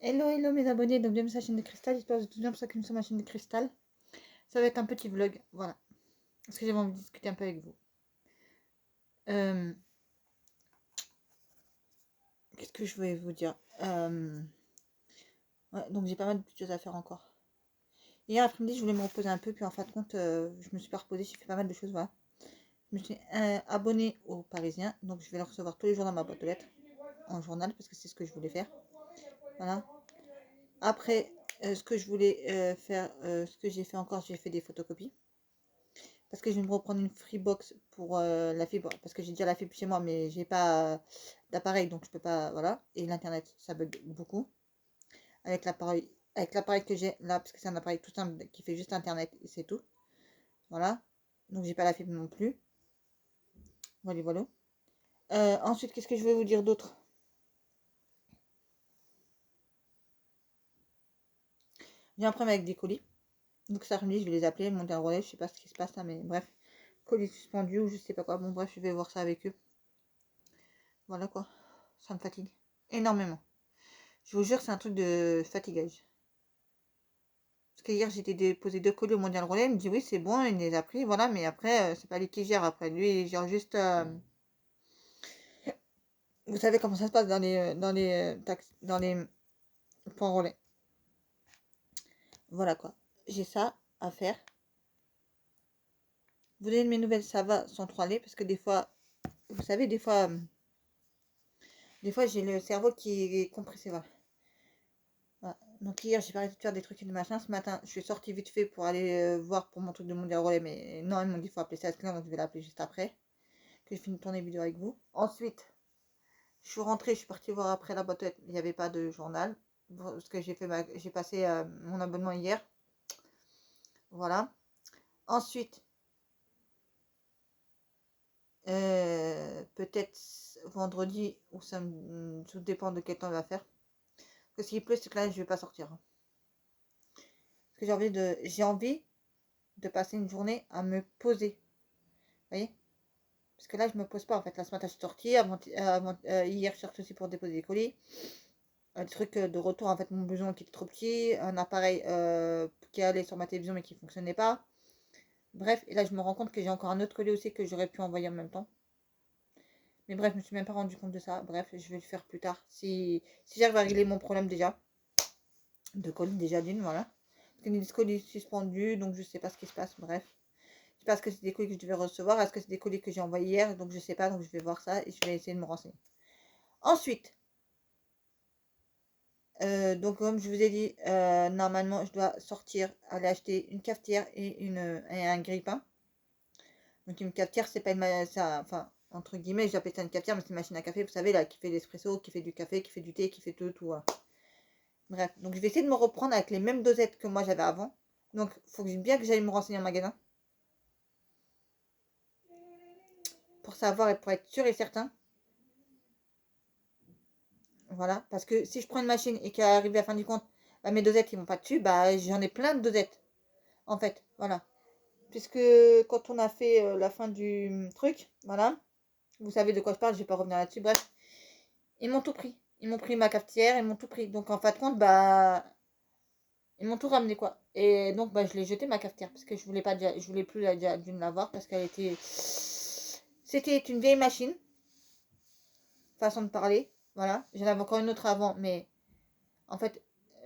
Hello, hello mes abonnés, donc bienvenue sur la chaîne de Cristal, j'espère que vous êtes tous bien pour ça que nous sommes sur ma chaîne de Cristal. Ça va être un petit vlog, voilà, parce que j'avais envie de discuter un peu avec vous. Qu'est-ce que je voulais vous dire ouais, donc j'ai pas mal de petites choses à faire encore. Hier après-midi, je voulais me reposer un peu, puis en fin de compte, je me suis pas reposée, j'ai fait pas mal de choses, voilà. Je me suis abonnée aux Parisiens, donc je vais le recevoir tous les jours dans ma boîte aux lettres, en journal, parce que c'est ce que je voulais faire. Voilà. Après, ce que je voulais faire, ce que j'ai fait encore, j'ai fait des photocopies. Parce que je vais me reprendre une Freebox pour la fibre. Parce que j'ai déjà la fibre chez moi, mais j'ai pas d'appareil, donc je peux pas. Voilà. Et l'internet, ça bug beaucoup. Avec l'appareil que j'ai là, parce que c'est un appareil tout simple qui fait juste internet et c'est tout. Voilà. Donc j'ai pas la fibre non plus. Voilà, voilà. Ensuite, qu'est-ce que je vais vous dire d'autre? J'ai un problème avec des colis. Donc ça après je vais les appeler, monter un relais, je sais pas ce qui se passe là, mais bref. Colis suspendus ou je sais pas quoi. Bon bref, je vais voir ça avec eux. Voilà quoi. Ça me fatigue énormément. Je vous jure, c'est un truc de fatigage. Parce que hier, j'ai été déposer 2 colis au Mondial Relais. Il me dit oui, c'est bon, il les a pris, voilà, mais après, c'est pas lui qui gère. Après, lui, il gère juste. Vous savez comment ça se passe dans les points relais. Voilà quoi. J'ai ça à faire. Vous donnez de mes nouvelles, ça va sans trop aller, parce que des fois, vous savez, des fois, j'ai le cerveau qui est compressé, voilà. Voilà. Donc hier, j'ai pas arrêté de faire des trucs et des machins. Ce matin, je suis sortie vite fait pour aller voir pour mon truc de Mondial Relais, mais non, ils m'ont dit qu'il faut appeler ça client, donc je vais l'appeler juste après. Que je finis de tourner vidéo avec vous. Ensuite, je suis rentrée, je suis partie voir après la boîte aux lettres. Il n'y avait pas de journal. Parce que j'ai passé mon abonnement hier. Voilà. Ensuite, peut-être vendredi, ou tout dépend de quel temps il va faire. Parce que s'il pleut, c'est que là, je vais pas sortir. Parce que j'ai envie de passer une journée à me poser. Vous voyez? Parce que là, je me pose pas en fait. Là, ce matin, je suis sortie. Hier, je suis aussi pour déposer des colis. Un truc de retour, en fait, mon blouson qui était trop petit. Un appareil qui allait sur ma télévision mais qui fonctionnait pas. Bref, et là, je me rends compte que j'ai encore un autre colis aussi que j'aurais pu envoyer en même temps. Mais bref, je me suis même pas rendu compte de ça. Bref, je vais le faire plus tard. Si j'arrive à régler mon problème déjà. De colis déjà d'une, voilà. Parce qu'il y a des colis suspendus, donc je sais pas ce qui se passe. Bref. Je sais pas, est-ce que c'est des colis que je devais recevoir, est-ce que c'est des colis que j'ai envoyés hier, donc je sais pas, donc je vais voir ça et je vais essayer de me renseigner. Ensuite, donc comme je vous ai dit, normalement je dois sortir, aller acheter une cafetière et un grille-pain. Donc une cafetière, c'est pas enfin entre guillemets, j'appelle ça une cafetière, mais c'est une machine à café, vous savez là, qui fait l'espresso, qui fait du café, qui fait du thé, qui fait tout, voilà. Bref, donc je vais essayer de me reprendre avec les mêmes dosettes que moi j'avais avant. Donc il faut bien que j'aille me renseigner en magasin pour savoir et pour être sûr et certain. Voilà, parce que si je prends une machine et qu'arrive à la fin du compte, bah, mes dosettes ils vont pas dessus, bah j'en ai plein de dosettes. En fait, voilà. Puisque quand on a fait la fin du truc, voilà, vous savez de quoi je parle, je vais pas revenir là-dessus, bref, ils m'ont tout pris. Ils m'ont pris ma cafetière, ils m'ont tout pris. Donc en fin de compte, bah ils m'ont tout ramené quoi. Et donc bah je l'ai jeté ma cafetière parce que je voulais plus d'une l'avoir parce qu'elle était c'était une vieille machine, façon de parler, voilà. J'en avais encore une autre avant, mais en fait,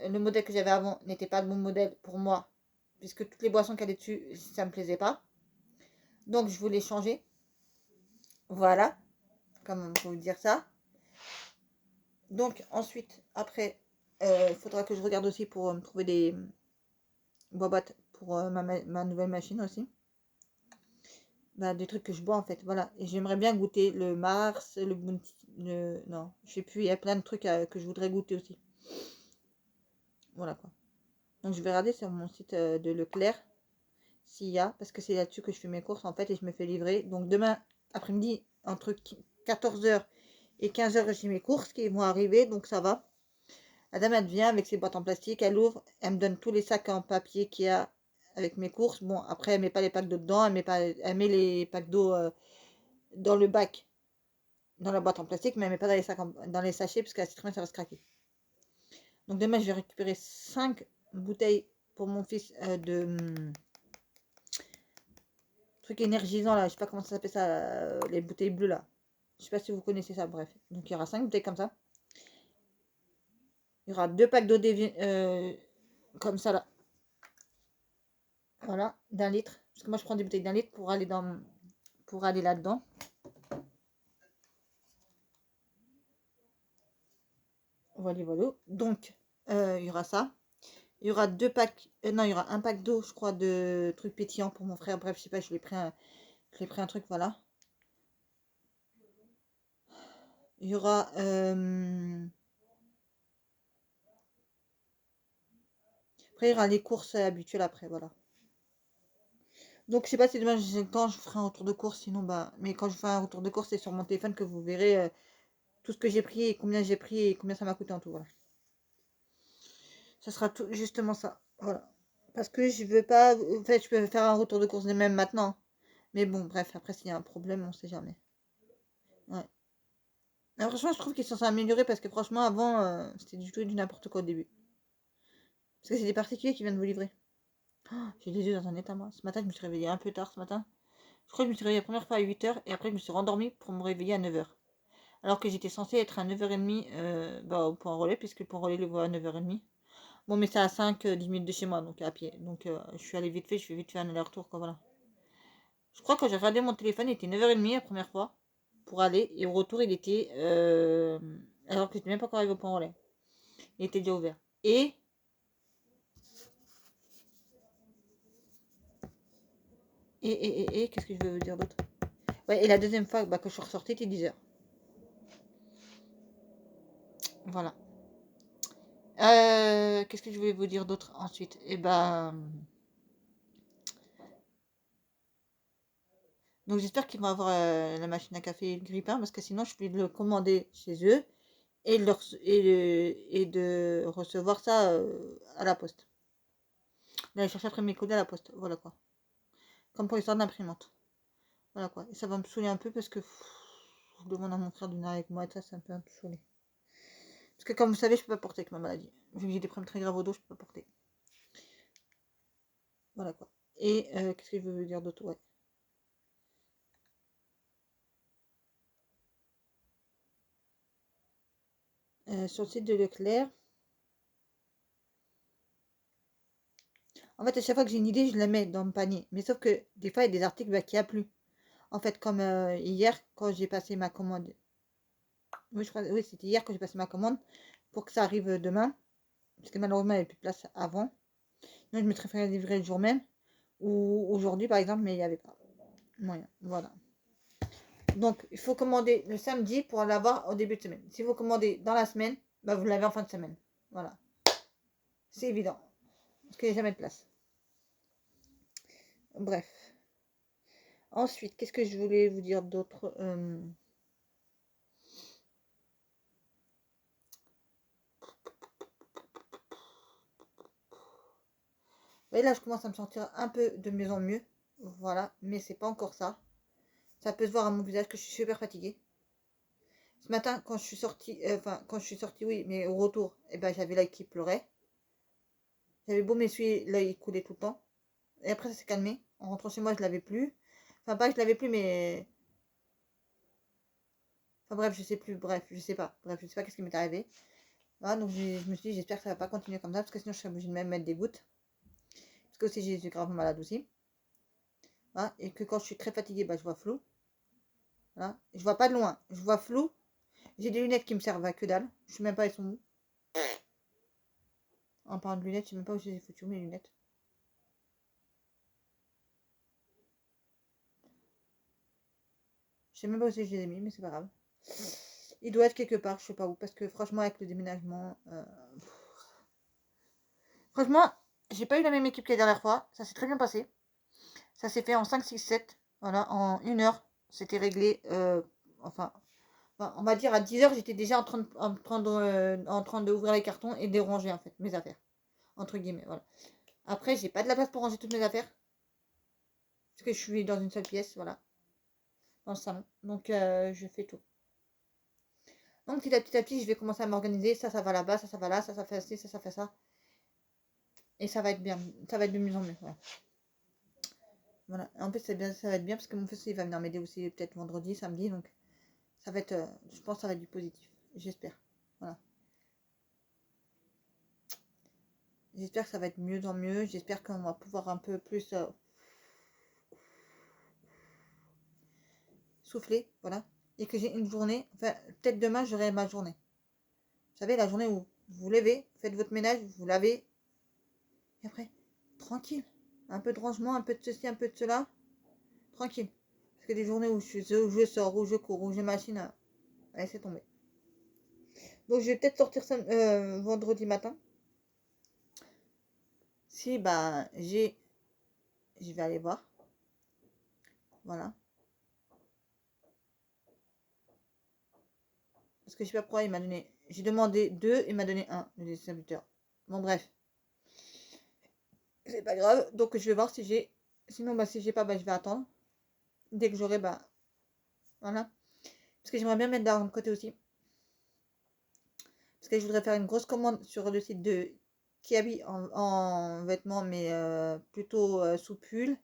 le modèle que j'avais avant n'était pas le bon modèle pour moi, puisque toutes les boissons qu'elle est dessus, ça me plaisait pas. Donc je voulais changer. Voilà, comment on peut vous dire ça. Donc ensuite, après, il faudra que je regarde aussi pour me trouver des boîtes pour ma nouvelle machine aussi. Bah, des trucs que je bois en fait, voilà. Et j'aimerais bien goûter le Mars, le Bounty, non, je sais plus, il y a plein de trucs que je voudrais goûter aussi. Voilà quoi. Donc je vais regarder sur mon site de Leclerc s'il y a, parce que c'est là-dessus que je fais mes courses en fait et je me fais livrer. Donc demain après-midi, entre 14h et 15h, j'ai mes courses qui vont arriver, donc ça va. La dame, elle vient avec ses boîtes en plastique, elle ouvre, elle me donne tous les sacs en papier qu'il y a avec mes courses. Bon, après, elle met pas les packs d'eau dedans, elle met les packs d'eau dans le bac, dans la boîte en plastique, mais elle met pas dans les sacs dans les sachets, parce qu'à la citron, ça va se craquer. Donc demain, je vais récupérer 5 bouteilles pour mon fils de truc énergisant là. Je sais pas comment ça s'appelle ça, les bouteilles bleues là. Je sais pas si vous connaissez ça, bref. Donc il y aura 5 bouteilles comme ça. Il y aura 2 packs d'eau comme ça là. Voilà, d'1 litre. Parce que moi je prends des bouteilles d'1 litre pour aller là-dedans. Voilà, voilà. Donc il y aura ça. Il y aura 2 packs. Non, il y aura un pack d'eau, je crois, de trucs pétillants pour mon frère. Bref, je sais pas, je l'ai pris un truc, voilà. Il y aura après il y aura les courses habituelles après, voilà. Donc je sais pas si demain j'ai le temps, je ferai un retour de course, sinon bah mais quand je ferai un retour de course, c'est sur mon téléphone que vous verrez tout ce que j'ai pris et combien j'ai pris et combien ça m'a coûté en tout, voilà. Ça sera tout justement ça. Voilà. Parce que je veux pas. En fait, je peux faire un retour de course de même maintenant. Mais bon, bref, après s'il y a un problème, on sait jamais. Ouais. Mais franchement, je trouve qu'ils sont censés améliorer parce que franchement, avant, c'était du tout et du n'importe quoi au début. Parce que c'est des particuliers qui viennent vous livrer. Oh, j'ai les yeux dans un état, moi. Ce matin, je me suis réveillée un peu tard ce matin. Je crois que je me suis réveillée la première fois à 8 h et après, je me suis rendormie pour me réveiller à 9 h. Alors que j'étais censée être à 9 h 30 bah, au point relais, puisque le point relais le voit à 9 h 30. Bon, mais c'est à 5-10 minutes de chez moi, donc à pied. Donc, je suis allée vite fait, je fais vite fait un aller-retour, quoi, voilà. Je crois que quand j'ai regardé mon téléphone, il était 9 h 30 la première fois pour aller, et au retour, il était. Alors que je n'étais même pas encore arrivé au point relais. Il était déjà ouvert. Et qu'est-ce que je veux vous dire d'autre? Ouais, et la deuxième fois bah, que je suis ressortie, il était 10 h. Voilà. Qu'est-ce que je voulais vous dire d'autre ensuite? Et ben. Donc j'espère qu'ils vont avoir la machine à café et le grille-pain parce que sinon je vais le commander chez eux et de recevoir ça à la poste. D'aller chercher après mes colis à la poste. Voilà quoi. Comme pour l'histoire d'imprimante. Voilà quoi. Et ça va me saouler un peu parce que je demande à mon frère de venir avec moi et ça, c'est un peu saoulé. Parce que comme vous savez, je peux pas porter avec ma maladie. Vu que j'ai des problèmes très graves au dos, je peux pas porter. Voilà quoi. Et qu'est-ce que je veux vous dire d'autre? Ouais. Sur le site de Leclerc. En fait, à chaque fois que j'ai une idée, je la mets dans le panier. Mais sauf que des fois, il y a des articles qu'il n'y a plus. En fait, comme hier, quand j'ai passé ma commande. Oui, je crois, oui, c'était hier que j'ai passé ma commande pour que ça arrive demain. Parce que malheureusement, il n'y avait plus de place avant. Donc, je me préférais livrer le jour même. Ou aujourd'hui, par exemple, mais il n'y avait pas moyen. Voilà. Donc, il faut commander le samedi pour l'avoir au début de semaine. Si vous commandez dans la semaine, bah, vous l'avez en fin de semaine. Voilà. C'est évident. Parce qu'il n'y a jamais de place. Bref. Ensuite, qu'est-ce que je voulais vous dire d'autre? Et là, je commence à me sentir un peu de mieux en mieux. Voilà, mais c'est pas encore ça. Ça peut se voir à mon visage que je suis super fatiguée. Ce matin, quand je suis sortie, oui, mais au retour, eh ben, j'avais l'œil qui pleurait. J'avais beau m'essuyer, l'œil coulait tout le temps. Et après, ça s'est calmé. En rentrant chez moi, je l'avais plus. Enfin, pas que je l'avais plus, mais. Enfin, bref, je sais plus. Bref, je sais pas. Bref, je sais pas qu'est-ce qui m'est arrivé. Voilà, donc je me suis dit, j'espère que ça va pas continuer comme ça, parce que sinon, je serais obligée de même mettre des gouttes. Parce que aussi, j'ai suis gravement malade aussi. Voilà, et que quand je suis très fatiguée, bah, je vois flou. Voilà. Je vois pas de loin. Je vois flou. J'ai des lunettes qui me servent à que dalle. Je sais même pas elles sont où. En parlant de lunettes, je sais même pas où je les ai foutues, mes lunettes. Je sais même pas où je les ai mis, mais c'est pas grave. Il doit être quelque part, je sais pas où, parce que franchement, avec le déménagement. Franchement, j'ai pas eu la même équipe que la dernière fois. Ça s'est très bien passé. Ça s'est fait en 5, 6, 7. Voilà, en 1 heure, c'était réglé. Enfin, on va dire à 10 h, j'étais déjà en train d'ouvrir les cartons et de ranger en fait mes affaires. Entre guillemets, voilà. Après, j'ai pas de la place pour ranger toutes mes affaires. Parce que je suis dans une seule pièce, voilà. Dans le salon. Donc, je fais tout. Donc petit à petit, je vais commencer à m'organiser. Ça va là-bas, ça va là, ça fait ci, ça fait ça. Et ça va être bien. Ça va être de mieux en mieux. Ouais. Voilà. En plus, c'est bien, ça va être bien parce que mon fils il va venir m'aider aussi peut-être vendredi, samedi. Donc ça va être, je pense que ça va être du positif. J'espère. Voilà. J'espère que ça va être mieux en mieux. J'espère qu'on va pouvoir un peu plus souffler. Voilà. Et que j'ai une journée. Enfin, peut-être demain, j'aurai ma journée. Vous savez, la journée où vous vous levez, faites votre ménage, vous lavez. Et après, tranquille. Un peu de rangement, un peu de ceci, un peu de cela. Tranquille. Parce que des journées où je sors, où je cours, où j'ai machine, laissez tomber. Donc je vais peut-être sortir ça vendredi matin. Si bah je vais aller voir. Voilà. Parce que je sais pas pourquoi il m'a donné. J'ai demandé 2, il m'a donné 1, le distributeur. Bon bref. C'est pas grave. Donc je vais voir si j'ai. Sinon bah si j'ai pas, bah je vais attendre. Dès que j'aurai, bah voilà. Parce que j'aimerais bien mettre d'argent de côté aussi. Parce que je voudrais faire une grosse commande sur le site de Kiabi en vêtements, mais plutôt sous pull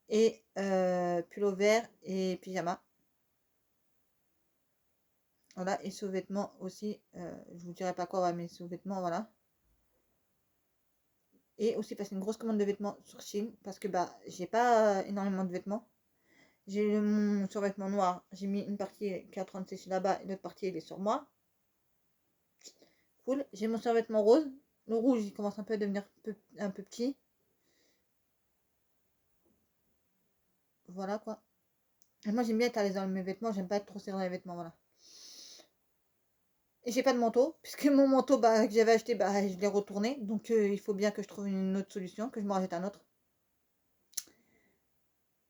et pull vert et pyjama. Voilà, et sous-vêtements aussi, je vous dirai pas quoi, ouais, mais sous-vêtements, voilà. Et aussi passer une grosse commande de vêtements sur Chine, parce que bah j'ai pas énormément de vêtements. J'ai mon survêtement noir, j'ai mis une partie qui est en train de sécher là-bas, et l'autre partie elle est sur moi. Cool. J'ai mon survêtement rose. Le rouge il commence un peu à devenir un peu petit. Voilà quoi. Et moi j'aime bien être à l'aise dans mes vêtements, j'aime pas être trop serré dans les vêtements, voilà. Et j'ai pas de manteau, puisque mon manteau bah, que j'avais acheté, bah, je l'ai retourné. Donc il faut bien que je trouve une autre solution, que je me rachète un autre.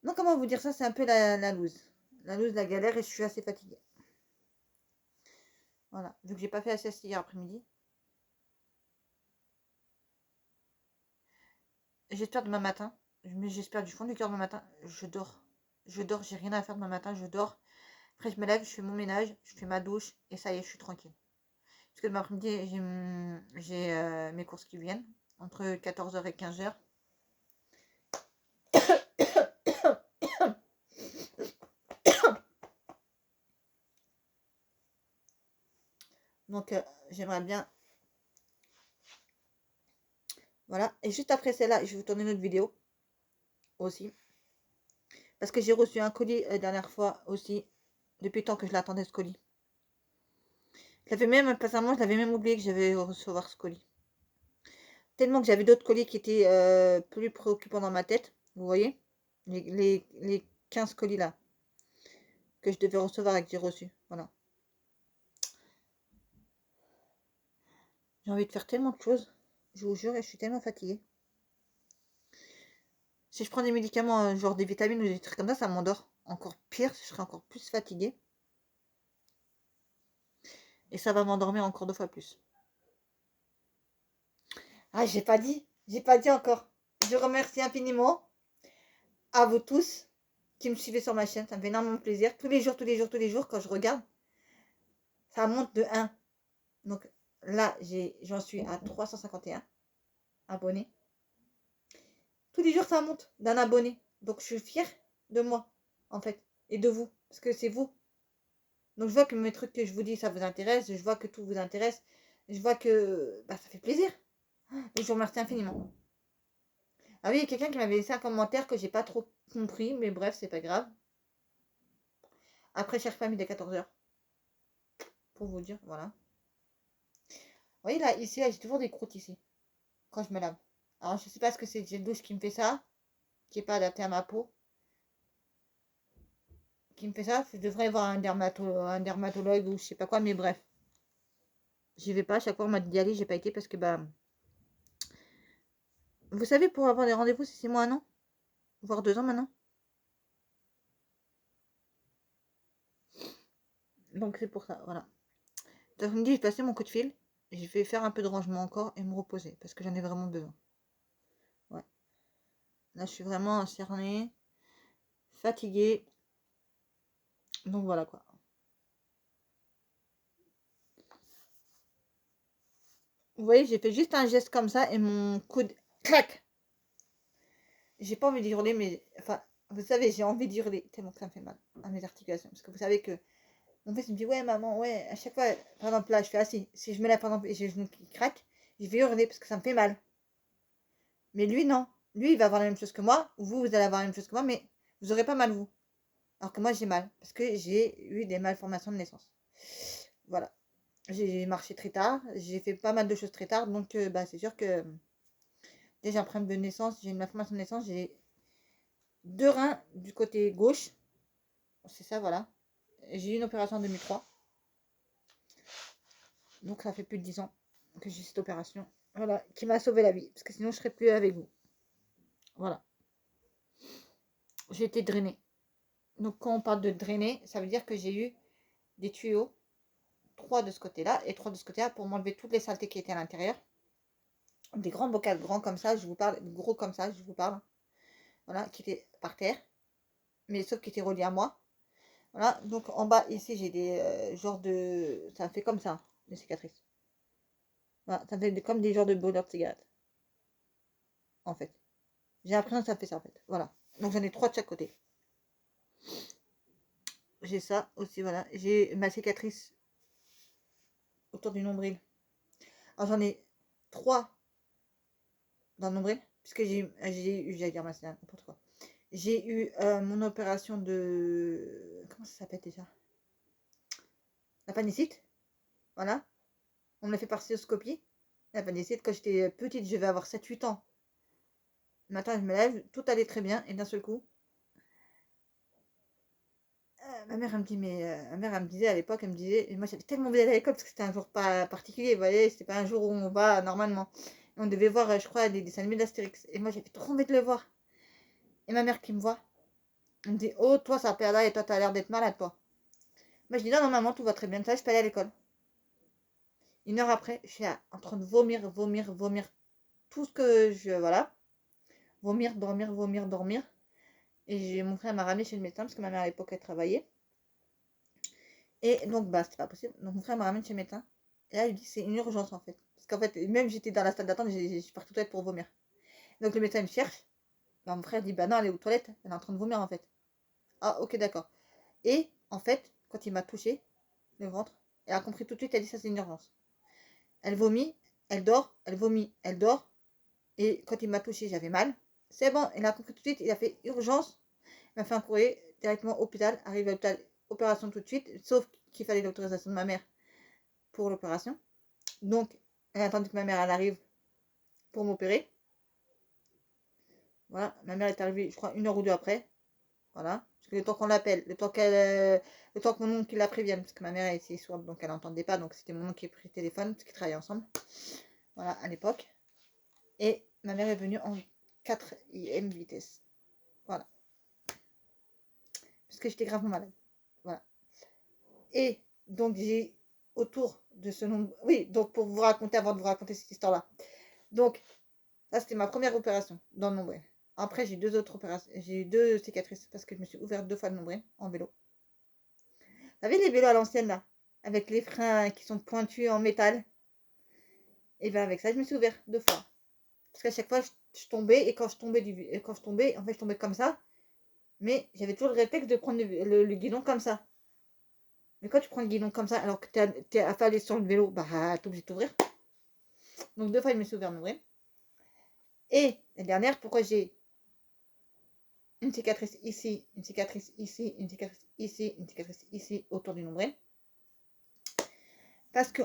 Non, comment vous dire ça, c'est un peu la loose. La loose, la galère, et je suis assez fatiguée. Voilà, vu que j'ai pas fait la sieste hier après-midi. J'espère demain matin, mais j'espère du fond du cœur demain matin, je dors. Je dors, j'ai rien à faire demain matin, je dors. Après, je me lève, je fais mon ménage, je fais ma douche, et ça y est, je suis tranquille. Parce que demain après-midi, j'ai mes courses qui viennent, entre 14h et 15h. Donc, j'aimerais bien. Voilà. Et juste après celle-là, je vais vous tourner une autre vidéo aussi. Parce que j'ai reçu un colis la dernière fois aussi. Depuis le temps que je l'attendais, ce colis. J'avais même, personnellement, je l'avais même oublié que j'avais recevoir ce colis. Tellement que j'avais d'autres colis qui étaient plus préoccupants dans ma tête. Vous voyez les 15 colis là. Que je devais recevoir et que j'ai reçu. Voilà. J'ai envie de faire tellement de choses. Je vous jure, et je suis tellement fatiguée. Si je prends des médicaments, genre des vitamines ou des trucs comme ça m'endort. Encore pire, je serai encore plus fatiguée. Et ça va m'endormir encore 2 fois plus. Ah, j'ai pas dit. J'ai pas dit encore. Je remercie infiniment à vous tous qui me suivez sur ma chaîne. Ça me fait énormément plaisir. Tous les jours, tous les jours, tous les jours, quand je regarde, ça monte de 1. Donc là, j'en suis à 351 abonnés. Tous les jours, ça monte d'un abonné. Donc je suis fière de moi, en fait. Et de vous. Parce que c'est vous. Donc je vois que mes trucs que je vous dis, ça vous intéresse. Je vois que tout vous intéresse. Je vois que bah, ça fait plaisir. Et je vous remercie infiniment. Ah oui, il y a quelqu'un qui m'avait laissé un commentaire que j'ai pas trop compris, mais bref, c'est pas grave. Après, cherche pas midi à 14h. Pour vous dire, voilà. Vous voyez là, ici, là, j'ai toujours des croûtes ici. Quand je me lave. Alors, je sais pas ce que c'est le gel douche qui me fait ça. Qui est pas adapté à ma peau. Qui me fait ça. Je devrais voir un dermatologue ou je sais pas quoi, mais bref. J'y vais pas. Chaque fois, on m'a dit d'y aller, j'ai pas été parce que, bah. Vous savez, pour avoir des rendez-vous, c'est 6 mois, un an. Voire 2 ans maintenant. Donc, c'est pour ça, voilà. Donc, je me dis, je vais passer mon coup de fil. Je vais faire un peu de rangement encore et me reposer parce que j'en ai vraiment besoin. Ouais. Là, je suis vraiment cernée, fatiguée. Donc voilà quoi. Vous voyez, j'ai fait juste un geste comme ça et mon coude, clac. J'ai pas envie d'y hurler, mais enfin, vous savez, j'ai envie d'y hurler tellement que ça me fait mal à mes articulations. Parce que vous savez que mon fils me dit, ouais, maman, ouais, à chaque fois, par exemple, là, je fais assis. Si je me lève, par exemple, et j'ai le genou qui craque, je vais hurler parce que ça me fait mal. Mais lui, non. Lui, il va avoir la même chose que moi, ou vous, vous allez avoir la même chose que moi, mais vous aurez pas mal, vous. Alors que moi, j'ai mal, parce que j'ai eu des malformations de naissance. Voilà. J'ai marché très tard, j'ai fait pas mal de choses très tard, donc bah, c'est sûr que dès j'ai un problème de naissance, j'ai une malformation de naissance, j'ai deux reins du côté gauche. C'est ça, voilà. J'ai eu une opération en 2003. Donc ça fait plus de 10 ans que j'ai cette opération. Voilà, qui m'a sauvé la vie. Parce que sinon je serais plus avec vous. Voilà. J'ai été drainée. Donc quand on parle de drainer, ça veut dire que j'ai eu des tuyaux, 3 de ce côté-là et 3 de ce côté-là pour m'enlever toutes les saletés qui étaient à l'intérieur. Des grands bocaux grands comme ça, je vous parle, gros comme ça, je vous parle. Voilà, qui étaient par terre. Mais sauf qui étaient reliés à moi. Voilà, donc en bas ici j'ai des genres de... Ça me fait comme ça, des cicatrices. Voilà, ça me fait comme des genres de brûlures de cigarettes. En fait. J'ai l'impression que ça fait ça en fait. Voilà. Donc j'en ai 3 de chaque côté. J'ai ça aussi, voilà. J'ai ma cicatrice autour du nombril. Alors j'en ai 3 dans le nombril. Puisque j'allais dire c'est n'importe quoi. J'ai eu mon opération de... Comment ça s'appelle déjà? L'appendicite. Voilà. On me l'a fait par cystoscopie. L'appendicite, quand j'étais petite, je vais avoir 7-8 ans. Le matin, je me lève, tout allait très bien. Et d'un seul coup, ma mère, elle me dit, mais ma mère, elle me disait à l'époque, elle me disait, et moi j'avais tellement envie d'aller à l'école parce que c'était un jour pas particulier, vous voyez, c'était pas un jour où on va normalement. Et on devait voir, je crois, des dessins animés d'Astérix. Et moi j'avais trop envie de le voir. Et ma mère qui me voit, elle me dit, oh, toi ça perd là et toi t'as l'air d'être malade, toi. Moi je dis, non, non, maman, tout va très bien, ça, je peux aller à l'école. Une heure après, je suis en train de vomir, vomir, vomir. Tout ce que je. Voilà. Vomir, dormir, vomir, dormir. Et mon frère m'a ramené chez le médecin parce que ma mère à l'époque elle travaillait. Et donc, bah, c'était pas possible. Donc, mon frère m'a ramené chez le médecin. Et là, il dit, c'est une urgence en fait. Parce qu'en fait, même j'étais dans la salle d'attente, je suis partie aux toilettes pour vomir. Donc, le médecin me cherche. Bah, mon frère dit, bah non, elle est aux toilettes. Elle est en train de vomir en fait. Ah, ok, d'accord. Et en fait, quand il m'a touché le ventre, elle a compris tout de suite, elle dit, ça c'est une urgence. Elle vomit, elle dort, elle vomit, elle dort. Et quand il m'a touché, j'avais mal. C'est bon, il a compris tout de suite, il a fait urgence. Il m'a fait un courrier directement au hôpital. Arrive à l'hôpital, opération tout de suite. Sauf qu'il fallait l'autorisation de ma mère pour l'opération. Donc, elle a attendu que ma mère elle arrive pour m'opérer. Voilà, ma mère est arrivée, je crois, une heure ou deux après. Voilà, parce que le temps qu'on l'appelle, le temps que mon oncle la prévienne, parce que ma mère était sourde, donc elle n'entendait pas, donc c'était mon oncle qui a pris le téléphone, parce qu'ils travaillaient ensemble. Voilà, à l'époque. Et ma mère est venue en 4e vitesse. Voilà, parce que j'étais gravement malade. Voilà. Et donc j'ai autour de ce nombre. Oui, donc pour vous raconter, avant de vous raconter cette histoire-là. Donc, ça c'était ma première opération dans le nombril. Après, j'ai eu deux autres opérations. J'ai eu deux cicatrices parce que je me suis ouverte 2 fois le nombril en vélo. Vous savez les vélos à l'ancienne là, avec les freins qui sont pointus en métal. Et bien avec ça, je me suis ouverte 2 fois. Parce qu'à chaque fois, je tombais et quand je tombais, quand je tombais, en fait, je tombais comme ça. Mais j'avais toujours le réflexe de prendre le guidon comme ça. Mais quand tu prends le guidon comme ça, alors que t'es affalé sur le vélo, bah t'es obligé de t'ouvrir. Donc 2 fois, je me suis ouvert le nombril. Et la dernière, pourquoi j'ai une cicatrice ici, une cicatrice ici, une cicatrice ici, une cicatrice ici autour du nombril. Parce que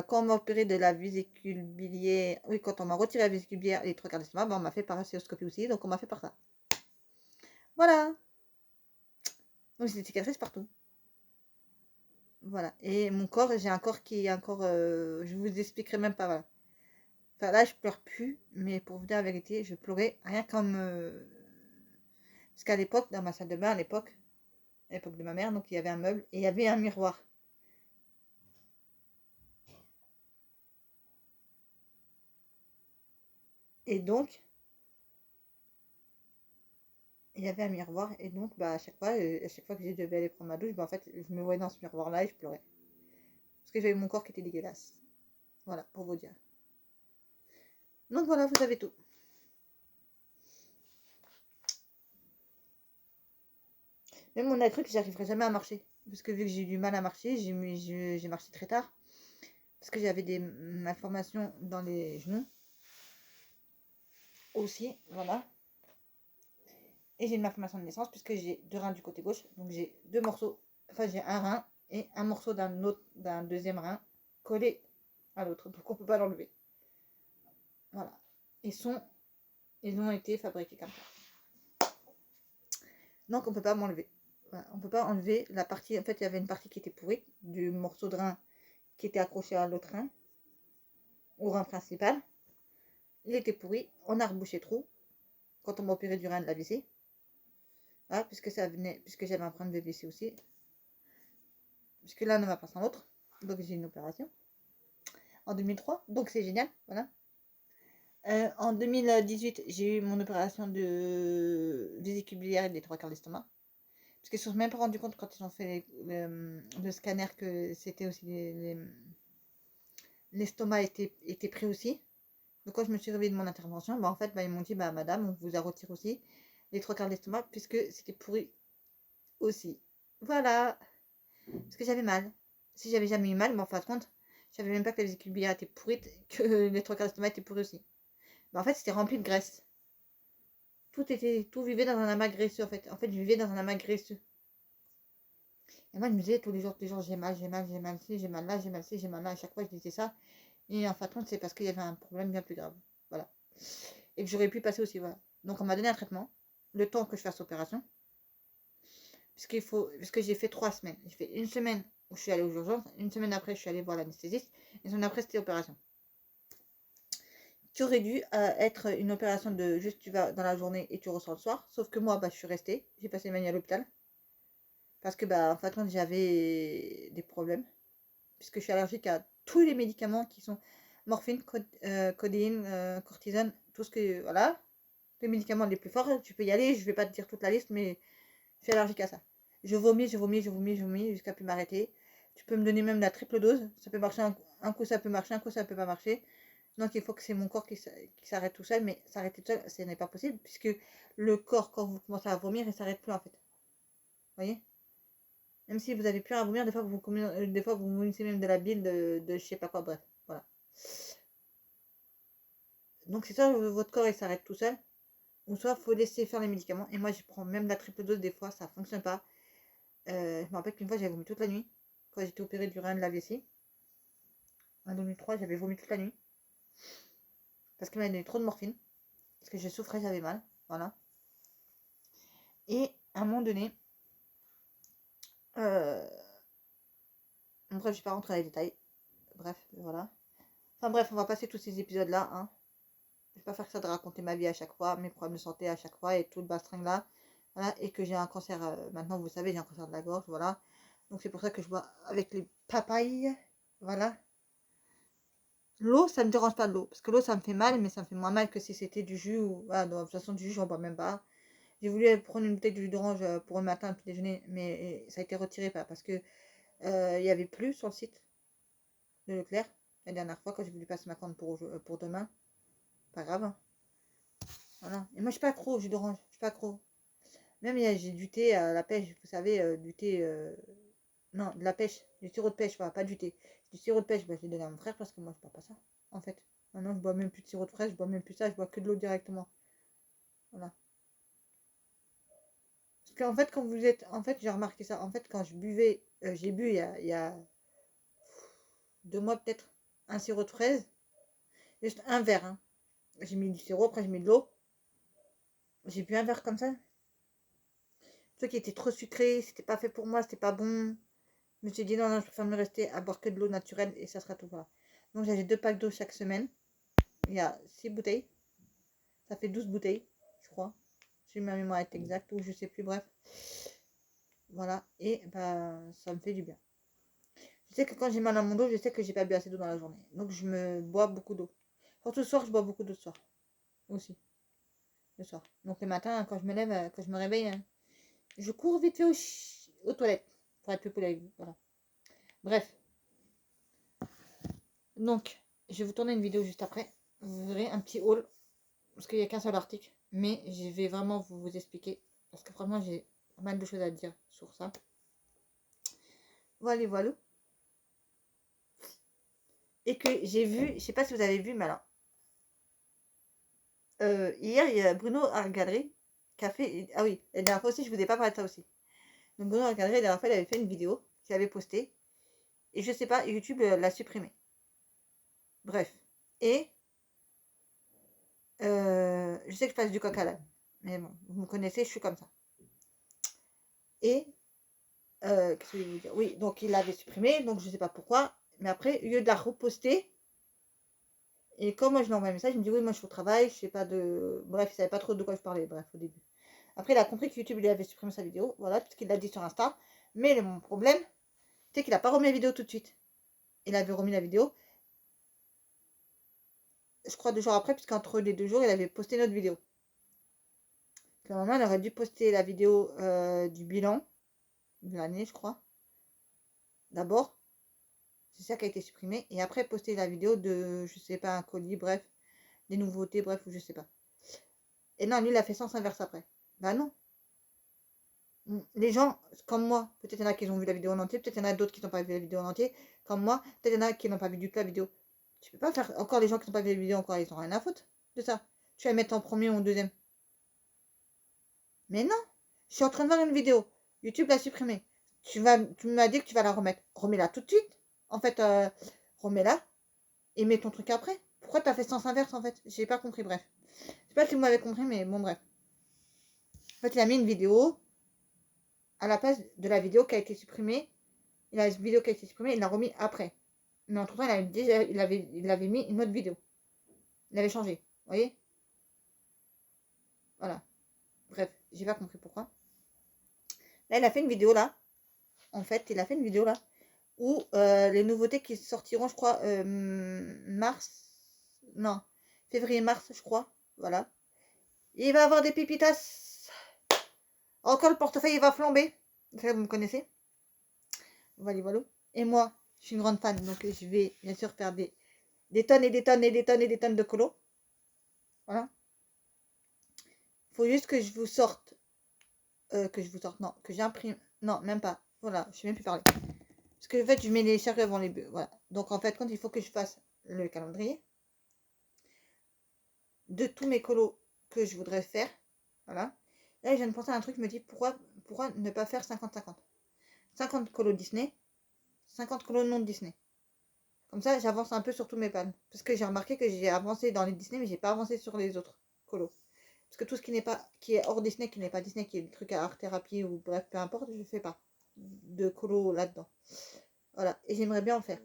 quand on m'a opéré de la vésicule biliaire, oui, quand on m'a retiré la vésicule biliaire et les 3 quarts d'estomac, ben, on m'a fait par ostéoscopie aussi, donc on m'a fait par ça. Voilà. Donc j'ai des cicatrices partout. Voilà. Et mon corps, j'ai un corps qui est encore, je vous expliquerai même pas, voilà. Enfin là, je pleure plus, mais pour vous dire la vérité, je pleurais rien comme... Parce qu'à l'époque, dans ma salle de bain, à l'époque de ma mère, donc il y avait un meuble et il y avait un miroir. Et donc, il y avait un miroir et donc bah, à chaque fois que je devais aller prendre ma douche, bah, en fait, je me voyais dans ce miroir-là et je pleurais. Parce que j'avais mon corps qui était dégueulasse. Voilà, pour vous dire. Donc voilà, vous avez tout. Même on a cru que j'arriverais jamais à marcher. Parce que vu que j'ai eu du mal à marcher, j'ai marché très tard. Parce que j'avais des malformations dans les genoux. Aussi, voilà. Et j'ai une malformation de naissance puisque j'ai 2 reins du côté gauche. Donc j'ai 2 morceaux. Enfin, j'ai un rein et un morceau d'un deuxième rein collé à l'autre. Donc on ne peut pas l'enlever. Voilà. Ils ont été fabriqués comme ça. Donc on ne peut pas m'enlever. Voilà. On ne peut pas enlever la partie. En fait, il y avait une partie qui était pourrie du morceau de rein qui était accroché à l'autre rein, au rein principal. Il était pourri. On a rebouché trou quand on m'a opéré du rein de la vessie. Voilà, puisque j'avais un problème de vessie aussi. Puisque l'un ne va pas sans l'autre. Donc j'ai une opération en 2003. Donc c'est génial. Voilà. En 2018, j'ai eu mon opération de vésicule biliaire et des 3/4 d'estomac. Parce qu'ils ne se sont même pas rendu compte quand ils ont fait le scanner que c'était aussi l'estomac était pris aussi. Donc quand je me suis réveillée de mon intervention, bah, en fait, bah, ils m'ont dit, bah, madame, on vous a retiré aussi les 3/4 d'estomac puisque c'était pourri aussi. Voilà. Parce que j'avais mal. Si j'avais jamais eu mal, mais en fin de compte, je savais même pas que la vésicule biliaire était pourrie, que les 3/4 d'estomac étaient pourris aussi. Bah, en fait, c'était rempli de graisse. Tout vivait dans un amas graisseux, en fait. En fait, je vivais dans un amas graisseux. Et moi, je me disais tous les jours, j'ai mal, j'ai mal, j'ai mal ci, j'ai mal là, j'ai mal ci, j'ai mal là. À chaque fois, je disais ça. Et en fin de compte, c'est parce qu'il y avait un problème bien plus grave. Voilà. Et que j'aurais pu passer aussi, voilà. Donc, on m'a donné un traitement, le temps que je fasse l'opération. Parce que j'ai fait 3 semaines. J'ai fait une semaine où je suis allée aux urgences, une semaine après, je suis allée voir l'anesthésiste, et une semaine après, c'était l'opération. Qui aurait dû être une opération de juste tu vas dans la journée et tu ressors le soir. Sauf que moi, bah, je suis restée. J'ai passé ma nuit à l'hôpital. Parce que, bah, en fait, j'avais des problèmes. Puisque je suis allergique à tous les médicaments qui sont morphine, codéine, cortisone, tout ce que. Voilà. Les médicaments les plus forts, tu peux y aller. Je vais pas te dire toute la liste, mais je suis allergique à ça. Je vomis, je vomis, je vomis, je vomis jusqu'à plus m'arrêter. Tu peux me donner même la triple dose. Ça peut marcher un coup, ça peut marcher, un coup, ça peut pas marcher. Donc il faut que c'est mon corps qui s'arrête tout seul, mais s'arrêter tout seul, ce n'est pas possible, puisque le corps, quand vous commencez à vomir, il s'arrête plus en fait. Vous voyez? Même si vous avez plus à vomir, des fois vous vomissez même de la bile, de je sais pas quoi, bref. Voilà. Donc c'est soit votre corps il s'arrête tout seul, ou soit il faut laisser faire les médicaments. Et moi je prends même la triple dose des fois, ça fonctionne pas. Je me rappelle qu'une fois j'avais vomi toute la nuit, quand j'étais opérée du rein de la vessie. En 2003, j'avais vomi toute la nuit. Parce qu'il m'avait donné trop de morphine. Parce que je souffrais, j'avais mal. Voilà. Et à un moment donné, bref, je ne vais pas rentrer dans les détails. Bref, voilà. Enfin bref, on va passer tous ces épisodes-là. Hein. Je vais pas faire ça de raconter ma vie à chaque fois, mes problèmes de santé à chaque fois et tout le bastring là. Voilà. Et que j'ai un cancer, maintenant vous savez, j'ai un cancer de la gorge. Voilà. Donc c'est pour ça que je bois avec les papayes. Voilà. L'eau, ça ne me dérange pas de l'eau. Parce que l'eau, ça me fait mal, mais ça me fait moins mal que si c'était du jus. Ou... Voilà, de toute façon, du jus, j'en bois même pas. J'ai voulu prendre une bouteille de jus d'orange pour le matin, petit déjeuner, mais ça a été retiré parce que il n'y avait plus sur le site de Leclerc. La dernière fois, quand j'ai voulu passer ma commande pour demain, pas grave. Hein. Voilà. Et moi, je suis pas accro au jus d'orange. Je suis pas accro. Même j'ai du thé à la pêche, vous savez, du thé. Non, de la pêche, du sirop de pêche, voilà, pas du thé. Du sirop de pêche, bah, je l'ai donné à mon frère parce que moi, je bois pas ça, en fait. Maintenant, je bois même plus de sirop de fraise, je bois même plus ça, je bois que de l'eau directement. Voilà. Parce qu'en fait, quand vous êtes. En fait, j'ai remarqué ça. En fait, quand je buvais, j'ai bu il y a 2 mois peut-être, un sirop de fraise. Juste un verre. Hein. J'ai mis du sirop, après j'ai mis de l'eau. J'ai bu un verre comme ça. Le truc qui était trop sucré, c'était pas fait pour moi, c'était pas bon. Je me suis dit non, non, je préfère me rester à boire que de l'eau naturelle et ça sera tout. Voilà. Donc j'avais 2 packs d'eau chaque semaine. Il y a 6 bouteilles. Ça fait 12 bouteilles, je crois. Si ma mémoire est exacte ou je sais plus, bref. Voilà. Et bah, ça me fait du bien. Je sais que quand j'ai mal à mon dos, je sais que j'ai pas bu assez d'eau dans la journée. Donc je me bois beaucoup d'eau. Surtout le soir, je bois beaucoup d'eau le soir. Aussi. Le soir. Donc le matin, quand je me lève, quand je me réveille, je cours vite fait aux toilettes. Pour être plus poli avec vous. Voilà. Bref. Donc, je vais vous tourner une vidéo juste après. vous verrez un petit haul. Parce qu'il n'y a qu'un seul article. Mais je vais vraiment vous expliquer. Parce que franchement, j'ai pas mal de choses à dire sur ça. Voilà, voilà. Et que j'ai vu, je sais pas si vous avez vu, mais alors, hier, il y a Bruno Argadri qui a fait. Ah oui, la dernière fois aussi, je vous ai pas parlé de ça aussi. Donc Bruno Argadri, la dernière fois, il avait fait une vidéo qu'il avait postée. Et je sais pas, YouTube l'a supprimée. Bref. Et je sais que je passe du coq à l'âne. Mais bon, vous me connaissez, je suis comme ça. Et qu'est-ce que je vais vous dire? Oui, donc il l'avait supprimé, donc je sais pas pourquoi. Mais après, au lieu de la reposter, et quand moi je lui envoie un message, il me dit oui, moi je suis au travail, je sais pas de. Bref, il savait pas trop de quoi je parlais, bref, au début. Après, il a compris que YouTube lui avait supprimé sa vidéo, voilà, parce qu'il l'a dit sur Insta. Mais mon problème, c'est qu'il a pas remis la vidéo tout de suite. Il avait remis la vidéo, je crois 2 jours après, puisqu'entre les 2 jours, il avait posté une autre vidéo. Normalement, il aurait dû poster la vidéo du bilan de l'année, je crois. D'abord, c'est ça qui a été supprimé. Et après, poster la vidéo de, je sais pas, un colis, bref, des nouveautés, bref, ou je sais pas. Et non, lui, il a fait sens inverse après. Bah non. Les gens, comme moi, peut-être il y en a qui ont vu la vidéo en entier, peut-être il y en a d'autres qui n'ont pas vu la vidéo en entier, comme moi, peut-être il y en a qui n'ont pas vu du tout la vidéo. Tu peux pas faire. Encore les gens qui n'ont pas vu la vidéo, encore, ils ont rien à foutre de ça. Tu vas mettre en premier ou en deuxième. Mais non, je suis en train de voir une vidéo. YouTube l'a supprimée. Tu m'as dit que tu vas la remettre. Remets-la tout de suite. En fait, remets-la et mets ton truc après. Pourquoi t'as fait sens inverse en fait? J'ai pas compris, bref. Je sais pas si vous m'avez compris, mais bon, bref. En fait, il a mis une vidéo à la place de la vidéo qui a été supprimée. Il a une vidéo qui a été supprimée, il l'a remis après. Mais entre temps, il avait mis une autre vidéo. Il avait changé. Vous voyez? Voilà. Bref, j'ai pas compris pourquoi. Là, il a fait une vidéo là. En fait, il a fait une vidéo là où les nouveautés qui sortiront, je crois, mars. Non, février-mars, je crois. Voilà. Il va avoir des pépitas. Encore le portefeuille, il va flamber. Ça, vous me connaissez. Voilà, voilà. Et moi, je suis une grande fan, donc je vais bien sûr faire des tonnes et des tonnes et des tonnes et des tonnes de colos. Voilà. Il faut juste que je vous sorte. Non, que j'imprime. Non, même pas. Voilà, je sais même plus parler. Parce que en fait, je mets les charrues avant les bœufs. Voilà. Donc en fait, quand il faut que je fasse le calendrier de tous mes colos que je voudrais faire. Voilà. Là, je viens de penser à un truc, je me dis pourquoi ne pas faire 50-50. 50 colos Disney, 50 colos non Disney. Comme ça, j'avance un peu sur tous mes pannes. Parce que j'ai remarqué que j'ai avancé dans les Disney, mais j'ai pas avancé sur les autres colos. Parce que tout ce qui n'est pas, qui est hors Disney, qui n'est pas Disney, qui est des trucs à art thérapie ou bref, peu importe, je fais pas de colos là-dedans. Voilà. Et j'aimerais bien en faire.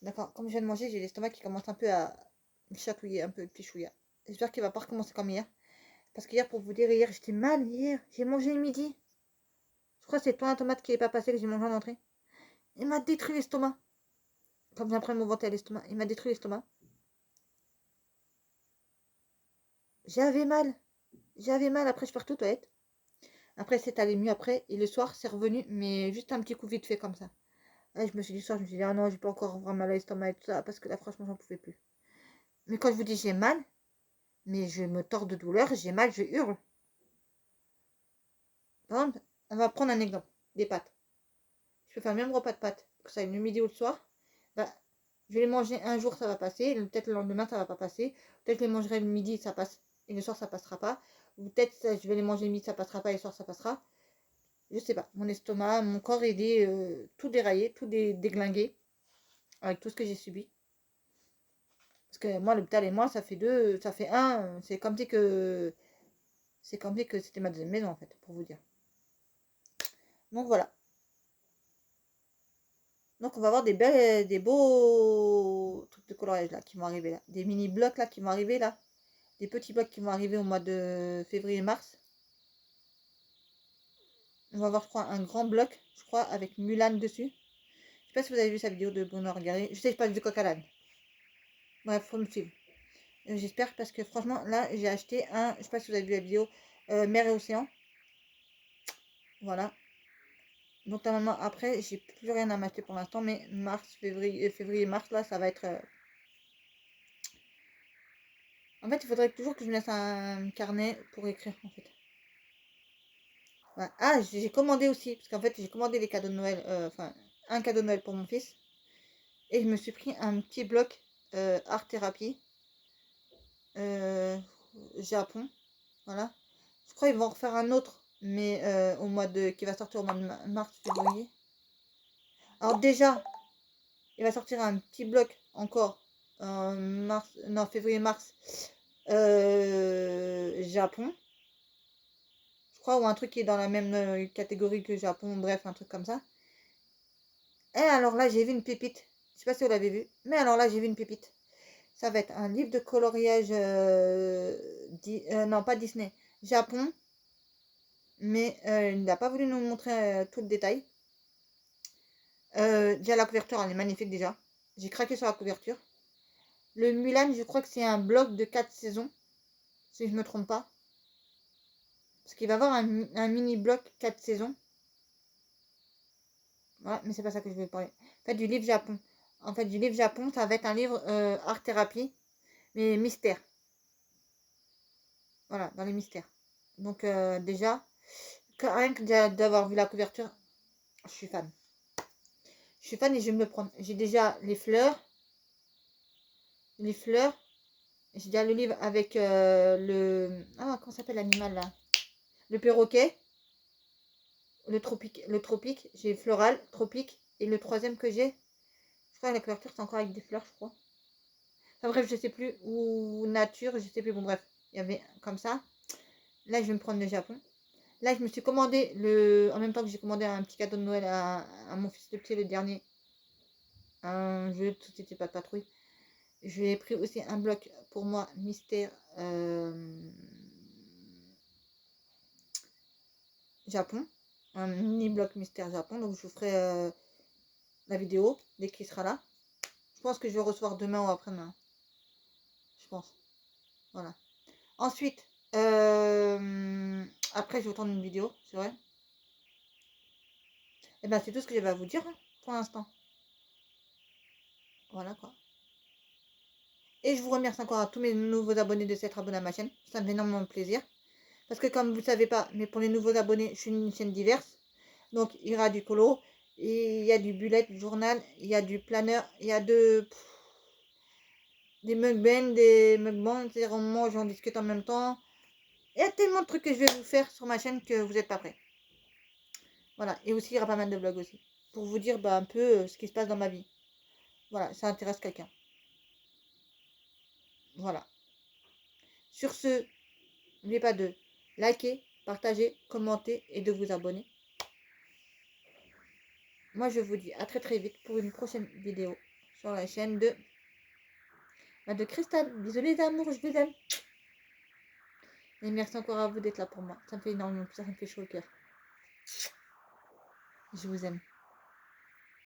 D'accord. Comme je viens de manger, j'ai l'estomac qui commence un peu à me chatouiller, un peu le petit chouïa. J'espère qu'il va pas recommencer comme hier. Parce qu'hier, pour vous dire, hier, j'étais mal. Hier, j'ai mangé le midi. Je crois que c'est toi la tomate qui n'est pas passé que j'ai mangé en entrée. Il m'a détruit l'estomac. Comme j'ai après mon ventre à l'estomac. Il m'a détruit l'estomac. J'avais mal. J'avais mal. Après, je suis partie aux toilettes. Après, c'est allé mieux après. Et le soir, c'est revenu. Mais juste un petit coup vite fait comme ça. Là, je me suis dit, soir, je me suis dit, ah non, j'ai pas encore vraiment mal à l'estomac et tout ça. Parce que là, franchement, j'en pouvais plus. Mais quand je vous dis j'ai mal, mais je me tords de douleur, j'ai mal, je hurle. Par exemple, on va prendre un exemple. Des pâtes. Je peux faire le même repas de pâtes. Que ça, le midi ou le soir. Bah, je vais les manger un jour, ça va passer. Peut-être le lendemain, ça va pas passer. Peut-être que je les mangerai le midi, ça passe. Et le soir, ça passera pas. Ou peut-être je vais les manger le midi, ça passera pas. Et le soir, ça passera. Je sais pas. Mon estomac, mon corps est tout déraillé, tout déglingué. Avec tout ce que j'ai subi. Parce que moi, l'hôpital et moi, ça fait deux. Ça fait un. C'est comme si que. C'est comme si que c'était ma deuxième maison, en fait, pour vous dire. Donc voilà. Donc on va avoir des beaux trucs de coloriage là qui vont arriver là. Des mini blocs là qui vont arriver là. Des petits blocs qui vont arriver au mois de février-mars. On va avoir, je crois, un grand bloc, je crois, avec Mulan dessus. Je sais pas si vous avez vu sa vidéo de Bruno Regardez. Je sais, je parle du coq à l'âne. Bref, faut me suivre. J'espère parce que franchement, là, j'ai acheté un. Je sais pas si vous avez vu la vidéo Mer et Océan. Voilà. Donc normalement, après, j'ai plus rien à m'acheter pour l'instant. Mais mars, février, mars, là, ça va être. En fait, il faudrait toujours que je me laisse un carnet pour écrire, en fait. Ouais. Ah, j'ai commandé aussi, parce qu'en fait, j'ai commandé les cadeaux de Noël, enfin, un cadeau de Noël pour mon fils. Et je me suis pris un petit bloc art thérapie Japon. Voilà. Je crois qu'ils vont en refaire un autre, mais qui va sortir au mois de mars, février. Alors déjà, il va sortir un petit bloc encore en mars, non, février-mars, Japon. Je crois, ou un truc qui est dans la même catégorie que Japon, bref, un truc comme ça. Et alors là, j'ai vu une pépite. Je sais pas si vous l'avez vu, mais alors là, j'ai vu une pépite. Ça va être un livre de coloriage, non pas Disney, Japon, mais il n'a pas voulu nous montrer tout le détail. Déjà la couverture, elle est magnifique déjà. J'ai craqué sur la couverture. Le Mulan, je crois que c'est un bloc de 4 saisons, si je ne me trompe pas. Parce qu'il va y avoir un mini bloc 4 saisons. Ouais, mais c'est pas ça que je veux parler. En fait, du livre Japon. En fait, du livre Japon, ça va être un livre art thérapie, mais mystère. Voilà, dans les mystères. Donc déjà, rien que d'avoir vu la couverture, je suis fan. Je suis fan et je vais me le prendre. J'ai déjà les fleurs. Les fleurs. J'ai déjà le livre avec le... Ah, comment s'appelle l'animal là? Le perroquet. Le tropique. J'ai floral, tropique. Et le troisième que j'ai, je crois que la couverture c'est encore avec des fleurs, je crois. Enfin bref, je sais plus. Ou nature, je sais plus. Bon bref, il y avait comme ça. Là, je vais me prendre le Japon. Là, je me suis commandé en même temps que j'ai commandé un petit cadeau de Noël à mon fils le petit, le dernier. Un jeu de société pas de patrouille. J'ai pris aussi un bloc pour moi, mystère Japon. Un mini bloc mystère Japon. Donc, je vous ferai la vidéo dès qu'il sera là. Je pense que je vais recevoir demain ou après-demain. Je pense. Voilà. Ensuite, après, je vais vous tourner une vidéo, c'est vrai. Et ben, c'est tout ce que j'avais à vous dire hein, pour l'instant. Voilà quoi. Et je vous remercie encore à tous mes nouveaux abonnés de s'être abonnés à ma chaîne. Ça me fait énormément plaisir. Parce que comme vous ne savez pas, mais pour les nouveaux abonnés, je suis une chaîne diverse. Donc il y aura du colo, il y a du bullet journal, il y a du planeur, il y a des mukbangs, c'est-à-dire on mange, on discute en même temps. Il y a tellement de trucs que je vais vous faire sur ma chaîne que vous n'êtes pas prêts. Voilà, et aussi il y aura pas mal de vlogs aussi. Pour vous dire un peu ce qui se passe dans ma vie. Voilà, ça intéresse quelqu'un. Voilà. Sur ce, n'oubliez pas de liker, partager, commenter et de vous abonner. Moi, je vous dis à très très vite pour une prochaine vidéo sur la chaîne de Cristal. Bisous les amours, je vous aime. Et merci encore à vous d'être là pour moi. Ça me fait énormément plaisir, ça me fait chaud au cœur. Je vous aime.